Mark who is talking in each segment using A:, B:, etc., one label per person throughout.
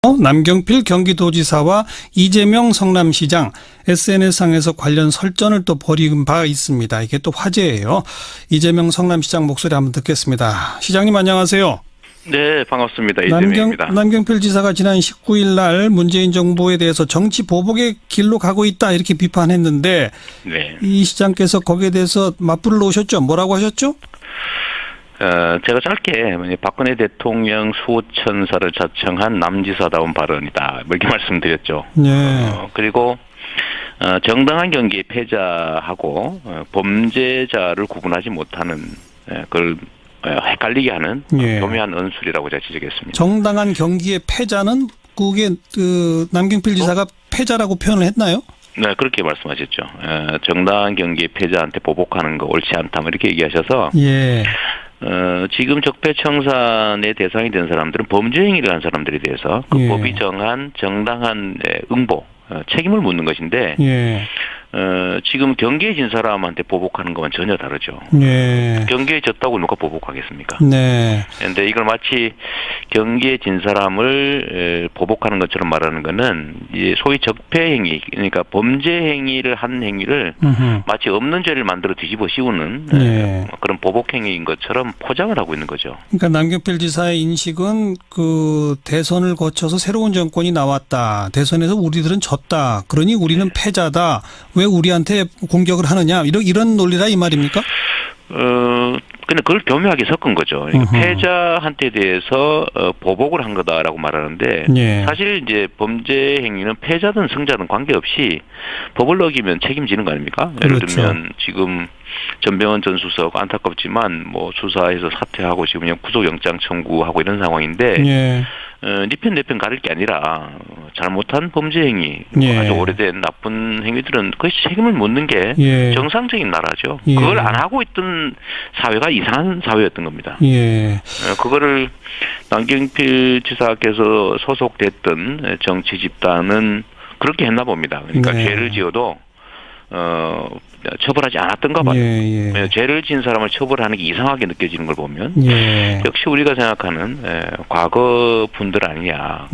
A: 남경필 경기도지사와 이재명 성남시장 SNS상에서 관련 설전을 또 벌인 바 있습니다. 이게 또 화제예요. 이재명 성남시장 목소리 한번 듣겠습니다. 시장님 안녕하세요.
B: 네, 반갑습니다. 이재명입니다.
A: 남경필 지사가 지난 19일 날 문재인 정부에 대해서 정치 보복의 길로 가고 있다 이렇게 비판했는데
B: 네.
A: 이 시장께서 거기에 대해서 맞불을 놓으셨죠? 뭐라고 하셨죠?
B: 제가 짧게 박근혜 대통령 수호천사를 자청한 남지사다운 발언이다 이렇게 말씀드렸죠.
A: 네.
B: 그리고 정당한 경기의 패자하고 범죄자를 구분하지 못하는 그걸 헷갈리게 하는 교묘한 언술이라고 제가 지적했습니다.
A: 정당한 경기의 패자는 그게 남경필 지사가 패자라고 표현을 했나요?
B: 네, 그렇게 말씀하셨죠. 정당한 경기의 패자한테 보복하는 거 옳지 않다 이렇게 얘기하셔서
A: 예.
B: 지금 적폐청산의 대상이 된 사람들은 범죄 행위를 한 사람들에 대해서 그 법이 정한 정당한 응보, 책임을 묻는 것인데 지금 경계에 진 사람한테 보복하는 것은 전혀 다르죠. 경계에 졌다고 누가 보복하겠습니까?
A: 네.
B: 그런데 이걸 마치 경계에 진 사람을 보복하는 것처럼 말하는 것은 소위 적폐 행위, 그러니까 범죄 행위를 한 행위를 마치 없는 죄를 만들어 뒤집어 씌우는 그런 보복 행위인 것처럼 포장을 하고 있는 거죠.
A: 그러니까 남경필 지사의 인식은 그 대선을 거쳐서 새로운 정권이 나왔다. 대선에서 우리들은 졌다. 그러니 우리는 패자다. 왜 우리한테 공격을 하느냐 이런 논리라 이 말입니까?
B: 근데 그걸 교묘하게 섞은 거죠. 그러니까 패자한테 대해서 보복을 한 거다라고 말하는데 사실 이제 범죄 행위는 패자든 승자든 관계없이 법을 어기면 책임지는 거 아닙니까? 예를 들면 지금 전병헌 전 수석 안타깝지만 뭐 수사에서 사퇴하고 지금 그냥 구속영장 청구하고 이런 상황인데 네 편 내 편 가릴 게 아니라 잘못한 범죄 행위, 아주 오래된 나쁜 행위들은 그것이 책임을 묻는 게 정상적인 나라죠. 그걸 안 하고 있던 사회가 이상한 사회였던 겁니다. 그거를 남경필 지사께서 소속됐던 정치 집단은 그렇게 했나 봅니다. 그러니까 죄를 지어도 처벌하지 않았던가 봐요. 죄를 지은 사람을 처벌하는 게 이상하게 느껴지는 걸 보면 역시 우리가 생각하는 과거 분들 아니냐.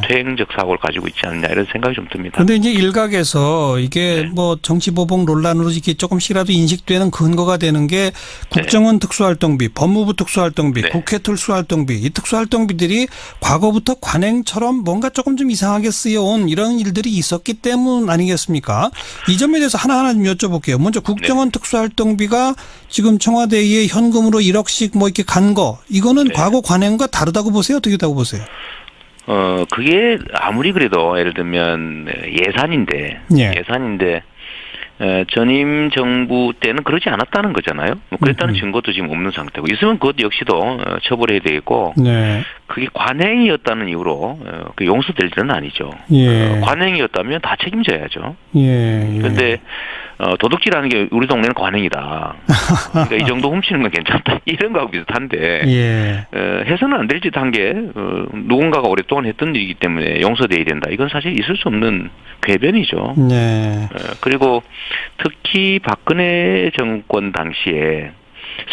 B: 퇴행적 사고를 가지고 있지 않냐 이런 생각이 좀 듭니다.
A: 그런데 이제 일각에서 이게 뭐 정치보복 논란으로 이렇게 조금씩이라도 인식되는 근거가 되는 게 국정원 특수활동비, 법무부 특수활동비, 국회 특수활동비 이 특수활동비들이 과거부터 관행처럼 뭔가 조금 좀 이상하게 쓰여온 이런 일들이 있었기 때문 아니겠습니까? 이 점에 대해서 하나하나 좀 여쭤볼게요. 먼저 국정원 특수활동비가 지금 청와대에 현금으로 1억씩 뭐 이렇게 간 거 이거는 과거 관행과 다르다고 보세요? 어떻게 다고 보세요?
B: 그게 아무리 그래도 예를 들면 예산인데 전임 정부 때는 그러지 않았다는 거잖아요. 그랬다는 증거도 지금 없는 상태고 있으면 그것 역시도 처벌해야 되겠고 그게 관행이었다는 이유로 용서될 일은 아니죠. 관행이었다면 다 책임져야죠. 그런데 도둑질하는 게 우리 동네는 관행이다. 그러니까 이 정도 훔치는 건 괜찮다. 이런 거하고 비슷한데 해서는 안 될 짓 한 게 누군가가 오랫동안 했던 일이기 때문에 용서돼야 된다. 이건 사실 있을 수 없는 궤변이죠. 그리고 특히 박근혜 정권 당시에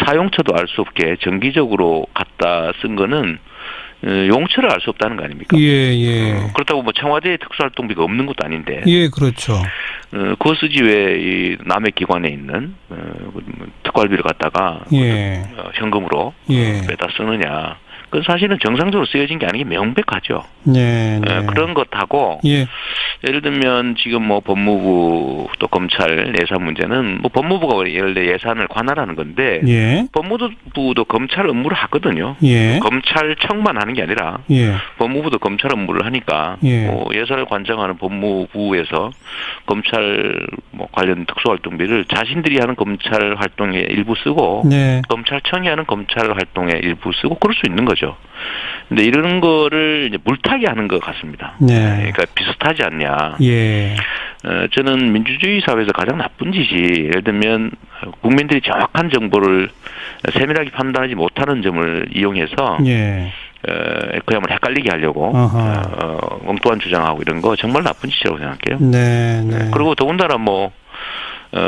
B: 사용처도 알 수 없게 정기적으로 갖다 쓴 거는 용처를 알 수 없다는 거 아닙니까? 그렇다고 뭐 청와대에 특수활동비가 없는 것도 아닌데.
A: 그렇죠.
B: 그거 쓰지 왜 남의 기관에 있는 특활비를 갖다가 현금으로 빼다 쓰느냐. 그건 사실은 정상적으로 쓰여진 게 아닌 게 명백하죠. 그런 것하고 예를 들면 지금 뭐 법무부 또 검찰 예산 문제는 뭐 법무부가 예를 들어 예산을 관할하는 건데 법무부도 검찰 업무를 하거든요. 검찰청만 하는 게 아니라 법무부도 검찰 업무를 하니까 뭐 예산을 관장하는 법무부에서 검찰 뭐 관련 특수활동비를 자신들이 하는 검찰 활동에 일부 쓰고 검찰청이 하는 검찰 활동에 일부 쓰고 그럴 수 있는 거죠. 근데 이런 거를 이제 물타기 하는 것 같습니다. 그러니까 비슷하지 않냐. 저는 민주주의 사회에서 가장 나쁜 짓이 예를 들면 국민들이 정확한 정보를 세밀하게 판단하지 못하는 점을 이용해서 그야말로 헷갈리게 하려고 엉뚱한 주장하고 이런 거 정말 나쁜 짓이라고 생각해요. 그리고 더군다나 뭐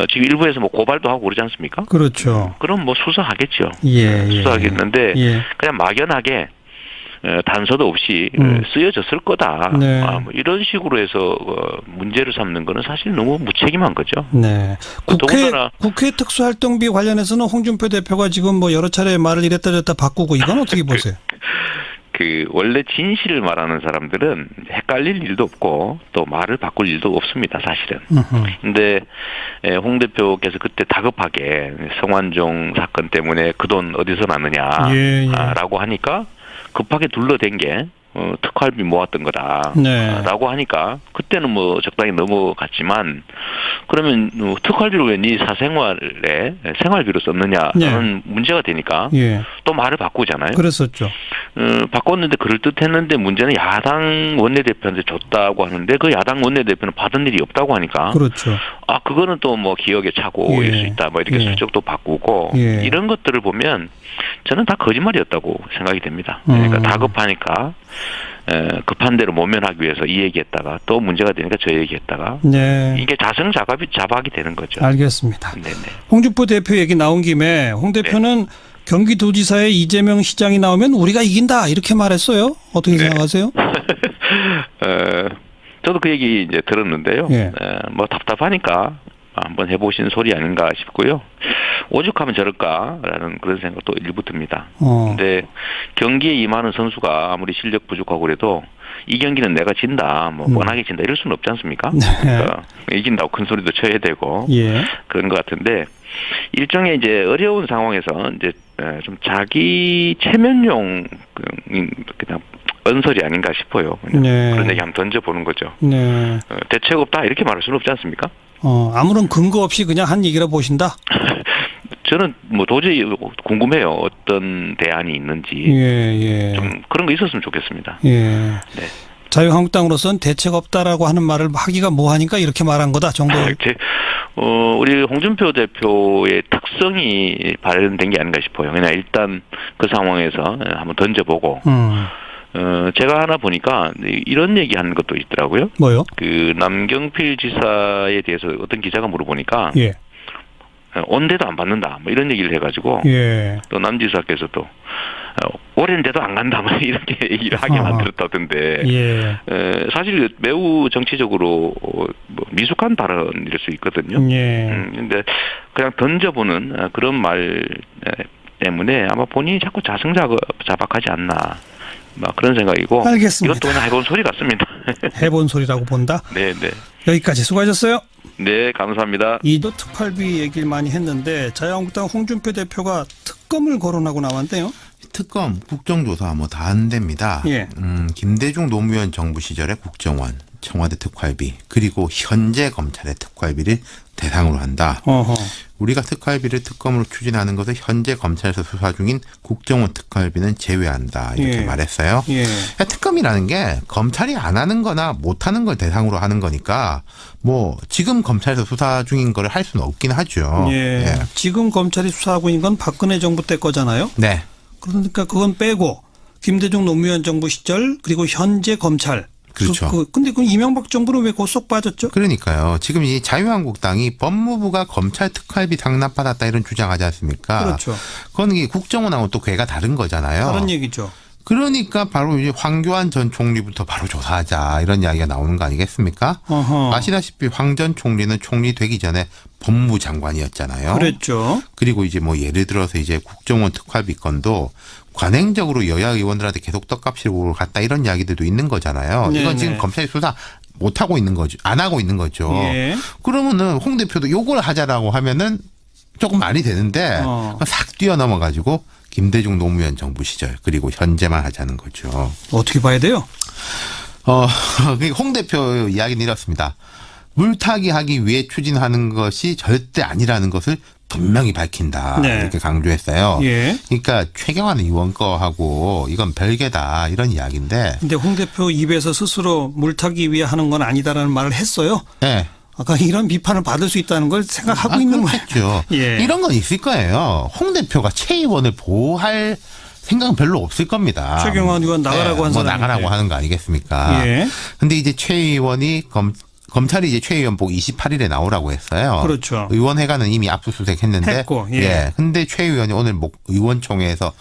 B: 지금 일부에서 뭐 고발도 하고 그러지 않습니까?
A: 그렇죠.
B: 그럼 뭐 수사하겠죠. 수사하겠는데 그냥 막연하게 단서도 없이 쓰여졌을 거다.
A: 네.
B: 뭐 이런 식으로 해서 문제를 삼는 거는 사실 너무 무책임한 거죠.
A: 네. 국회 특수활동비 관련해서는 홍준표 대표가 지금 뭐 여러 차례 말을 이랬다 저랬다 바꾸고 이건 어떻게 보세요?
B: 원래 진실을 말하는 사람들은 헷갈릴 일도 없고 또 말을 바꿀 일도 없습니다, 사실은. 근데 홍 대표께서 그때 다급하게 성완종 사건 때문에 그 돈 어디서 났느냐라고 하니까 급하게 둘러댄 게 특활비 모았던 거다라고 하니까 그때는 뭐 적당히 넘어갔지만 그러면 특활비를 왜 네 사생활에 생활비로 썼느냐는 문제가 되니까 또 말을 바꾸잖아요.
A: 그랬었죠.
B: 바꿨는데 그럴듯했는데 문제는 야당 원내대표한테 줬다고 하는데 그 야당 원내대표는 받은 일이 없다고 하니까
A: 그렇죠.
B: 그거는 또 뭐 기억의 착오일 수 있다. 뭐 이렇게 슬쩍도 바꾸고 이런 것들을 보면 저는 다 거짓말이었다고 생각이 됩니다. 그러니까 다급하니까 급한 대로 모면하기 위해서 이 얘기했다가 또 문제가 되니까 저 얘기했다가 이게 자성자박이 되는 거죠.
A: 알겠습니다.
B: 네네.
A: 홍준표 대표 얘기 나온 김에 홍 대표는 경기도지사에 이재명 시장이 나오면 우리가 이긴다 이렇게 말했어요. 어떻게 생각하세요?
B: 저도 그 얘기 이제 들었는데요. 뭐 답답하니까 한번 해보신 소리 아닌가 싶고요. 오죽하면 저럴까라는 그런 생각도 일부 듭니다. 근데 경기에 임하는 선수가 아무리 실력 부족하고 그래도 이 경기는 내가 진다, 뭐 뻔하게 진다 이럴 수는 없지 않습니까? 그러니까 이긴다고 큰 소리도 쳐야 되고 그런 것 같은데 일종의 이제 어려운 상황에서 이제 좀 자기 체면용 그냥 언설이 아닌가 싶어요. 그런 얘기 한번 던져보는 거죠. 대책 없다 이렇게 말할 수는 없지 않습니까?
A: 아무런 근거 없이 그냥 한 얘기라 보신다?
B: 저는 뭐 도저히 궁금해요. 어떤 대안이 있는지. 좀 그런 거 있었으면 좋겠습니다. 네.
A: 자유한국당으로서는 대책 없다라고 하는 말을 하기가 뭐하니까 이렇게 말한 거다 정도.
B: 우리 홍준표 대표의 특성이 발현된 게 아닌가 싶어요. 그냥 일단 그 상황에서 한번 던져보고. 제가 하나 보니까 이런 얘기 하는 것도 있더라고요.
A: 뭐요?
B: 남경필 지사에 대해서 어떤 기자가 물어보니까 온데도 안 받는다. 뭐 이런 얘기를 해가지고 또 남 지사께서 또 오랜데도 안 간다. 뭐 이렇게 얘기를 하게 만들었다던데 사실 매우 정치적으로 뭐 미숙한 발언일 수 있거든요. 근데 그냥 던져보는 그런 말 때문에 아마 본인이 자꾸 자성자박하지 않나. 그런 생각이고.
A: 알겠습니다.
B: 이것도 그냥 해본 소리 같습니다.
A: 해본 소리라고 본다?
B: 네.
A: 여기까지 수고하셨어요.
C: 네, 감사합니다.
A: 이도 특활비 얘기를 많이 했는데 자유한국당 홍준표 대표가 특검을 거론하고 나왔대요.
D: 특검, 국정조사 뭐 다 안 됩니다. 김대중 노무현 정부 시절의 국정원, 청와대 특활비, 그리고 현재 검찰의 특활비를 대상으로 한다. 우리가 특활비를 특검으로 추진하는 것을 현재 검찰에서 수사 중인 국정원 특활비는 제외한다. 이렇게 말했어요. 특검이라는 게 검찰이 안 하는 거나 못 하는 걸 대상으로 하는 거니까 뭐 지금 검찰에서 수사 중인 걸 할 수는 없긴 하죠.
A: 지금 검찰이 수사하고 있는 건 박근혜 정부 때 거잖아요.
D: 네.
A: 그러니까 그건 빼고 김대중 노무현 정부 시절 그리고 현재 검찰.
D: 그렇죠.
A: 근데 그 이명박 정부는 왜 그 쏙 빠졌죠?
D: 그러니까요. 지금 이 자유한국당이 법무부가 검찰 특활비 상납받았다 이런 주장하지 않습니까?
A: 그렇죠.
D: 그건 이 국정원하고 또 괴가 다른 거잖아요.
A: 다른 얘기죠.
D: 그러니까 바로 이제 황교안 전 총리부터 바로 조사하자 이런 이야기가 나오는 거 아니겠습니까? 아시다시피 황 전 총리는 총리 되기 전에 법무부 장관이었잖아요.
A: 그랬죠.
D: 그리고 이제 뭐 예를 들어서 이제 국정원 특활비 건도 관행적으로 여야 의원들한테 계속 떡값으로 갔다 이런 이야기들도 있는 거잖아요. 이건 지금 검찰이 수사 못 하고 있는 거죠. 안 하고 있는 거죠. 그러면은 홍 대표도 요걸 하자라고 하면은 조금 말이 되는데 싹 뛰어넘어 가지고 김대중 노무현 정부 시절 그리고 현재만 하자는 거죠.
A: 어떻게 봐야 돼요?
D: 홍 대표 이야기는 이렇습니다. 물타기 하기 위해 추진하는 것이 절대 아니라는 것을 분명히 밝힌다. 이렇게 강조했어요. 그러니까 최경환 의원 거하고 이건 별개다 이런 이야기인데.
A: 근데 홍 대표 입에서 스스로 물타기 위해 하는 건 아니다라는 말을 했어요.
D: 네.
A: 아까 이런 비판을 받을 수 있다는 걸 생각하고 있는
D: 거죠. 이런 건 있을 거예요. 홍 대표가 최 의원을 보호할 생각은 별로 없을 겁니다.
A: 최경환 의원 나가라고 한 사람이
D: 나가라고 하는 거 아니겠습니까? 근데 이제 최 의원이 검찰이 이제 최 의원 보고 28일에 나오라고 했어요.
A: 그렇죠.
D: 의원회관은 이미 압수수색 했는데.
A: 했고,
D: 근데 최 의원이 오늘 의원총회에서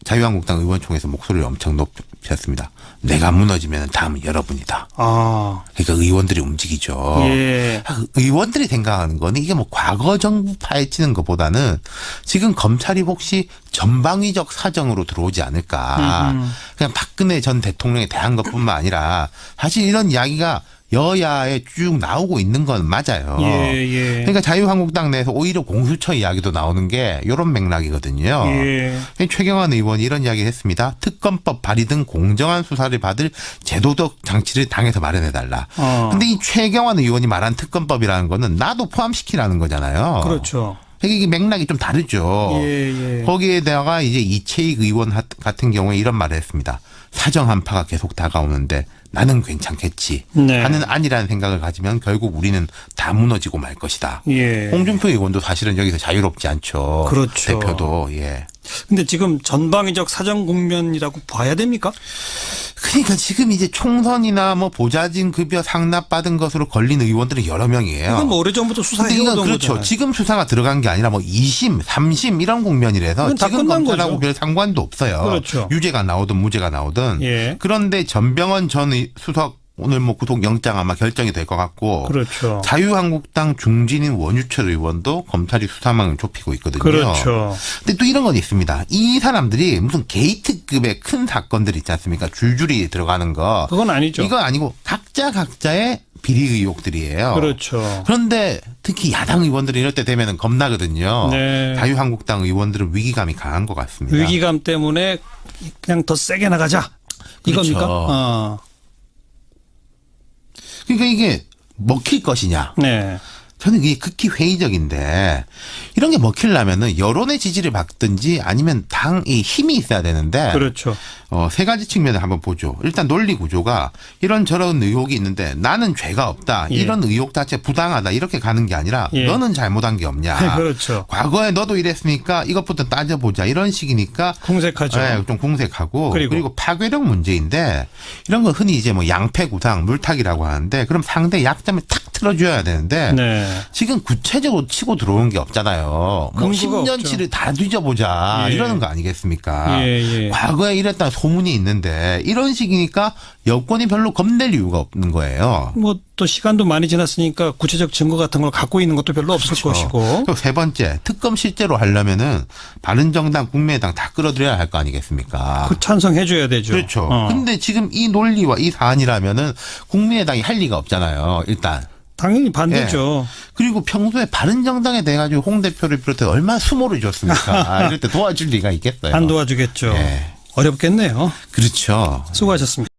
D: 자유한국당 의원총회에서 목소리를 엄청 높였습니다. 내가 무너지면 다음은 여러분이다. 그러니까 의원들이 움직이죠.
A: 예.
D: 의원들이 생각하는 거는 이게 뭐 과거 정부 파헤치는 것보다는 지금 검찰이 혹시 전방위적 사정으로 들어오지 않을까. 그냥 박근혜 전 대통령에 대한 것뿐만 아니라 사실 이런 이야기가 여야에 쭉 나오고 있는 건 맞아요.
A: 예.
D: 그러니까 자유한국당 내에서 오히려 공수처 이야기도 나오는 게 이런 맥락이거든요.
A: 예.
D: 최경환 의원이 이런 이야기를 했습니다. 특검법 발의 등 공정한 수사를 받을 제도적 장치를 당에서 마련해달라. 근데 이 최경환 의원이 말한 특검법이라는 거는 나도 포함시키라는 거잖아요.
A: 그렇죠.
D: 이게 맥락이 좀 다르죠.
A: 예.
D: 거기에다가 이제 이채익 의원 같은 경우에 이런 말을 했습니다. 사정 한파가 계속 다가오는데 나는 괜찮겠지 하는 아니라는 생각을 가지면 결국 우리는 다 무너지고 말 것이다.
A: 예.
D: 홍준표 의원도 사실은 여기서 자유롭지 않죠.
A: 그렇죠.
D: 대표도. 예.
A: 근데 지금 전방위적 사정 국면이라고 봐야 됩니까?
D: 그러니까 지금 이제 총선이나 뭐 보좌진 급여 상납받은 것으로 걸린 의원들은 여러 명이에요.
A: 이건 뭐 오래전부터 수사해오던
D: 그렇죠.
A: 거잖아요.
D: 지금 수사가 들어간 게 아니라 뭐 2심, 3심 이런 국면이라서 지금 검찰하고 별 상관도 없어요.
A: 그렇죠.
D: 유죄가 나오든 무죄가 나오든.
A: 예.
D: 그런데 전병헌 전 수석 오늘 뭐 구속영장 아마 결정이 될 것 같고.
A: 그렇죠.
D: 자유한국당 중진인 원유철 의원도 검찰이 수사망을 좁히고 있거든요.
A: 그렇죠.
D: 근데 또 이런 건 있습니다. 이 사람들이 무슨 게이트급의 큰 사건들 있지 않습니까? 줄줄이 들어가는 거.
A: 그건 아니죠.
D: 이거 아니고 각자의 비리 의혹들이에요.
A: 그렇죠.
D: 그런데 특히 야당 의원들이 이럴 때 되면은 겁나거든요.
A: 네.
D: 자유한국당 의원들은 위기감이 강한 것 같습니다.
A: 위기감 때문에 그냥 더 세게 나가자.
D: 그렇죠.
A: 이겁니까?
D: 그러니까 이게 먹힐 것이냐.
A: 네.
D: 저는 이게 극히 회의적인데 이런 게 먹히려면은 여론의 지지를 받든지 아니면 당이 힘이 있어야 되는데.
A: 그렇죠.
D: 세 가지 측면을 한번 보죠. 일단 논리 구조가 이런저런 의혹이 있는데 나는 죄가 없다.
A: 예.
D: 이런 의혹 자체 부당하다. 이렇게 가는 게 아니라
A: 예.
D: 너는 잘못한 게 없냐.
A: 그렇죠.
D: 과거에 너도 이랬으니까 이것부터 따져보자. 이런 식이니까.
A: 궁색하죠.
D: 네, 좀 궁색하고.
A: 그리고
D: 그리고 파괴력 문제인데 이런 거 흔히 이제 뭐 양패구상 물타기라고 하는데 그럼 상대 약점을 탁 틀어줘야 되는데
A: 네.
D: 지금 구체적으로 치고 들어오는 게 없잖아요. 뭐
A: 근거가
D: 10년치를 다 뒤져보자.
A: 예.
D: 이러는 거 아니겠습니까?
A: 예.
D: 과거에 이랬다 소문이 있는데 이런 식이니까 여권이 별로 겁낼 이유가 없는 거예요.
A: 뭐 또 시간도 많이 지났으니까 구체적 증거 같은 걸 갖고 있는 것도 별로 없을
D: 그렇죠.
A: 것이고.
D: 그리고 세 번째, 특검 실제로 하려면은 바른정당, 국민의당 다 끌어들여야 할 거 아니겠습니까?
A: 그 찬성해줘야 되죠.
D: 그렇죠. 근데 지금 이 논리와 이 사안이라면은 국민의당이 할 리가 없잖아요. 일단.
A: 당연히 반대죠.
D: 그리고 평소에 바른정당에 대해 가지고 홍 대표를 비롯해 얼마나 수모를 줬습니까? 이럴 때 도와줄 리가 있겠어요.
A: 안 도와주겠죠.
D: 예.
A: 어렵겠네요.
D: 그렇죠.
A: 수고하셨습니다.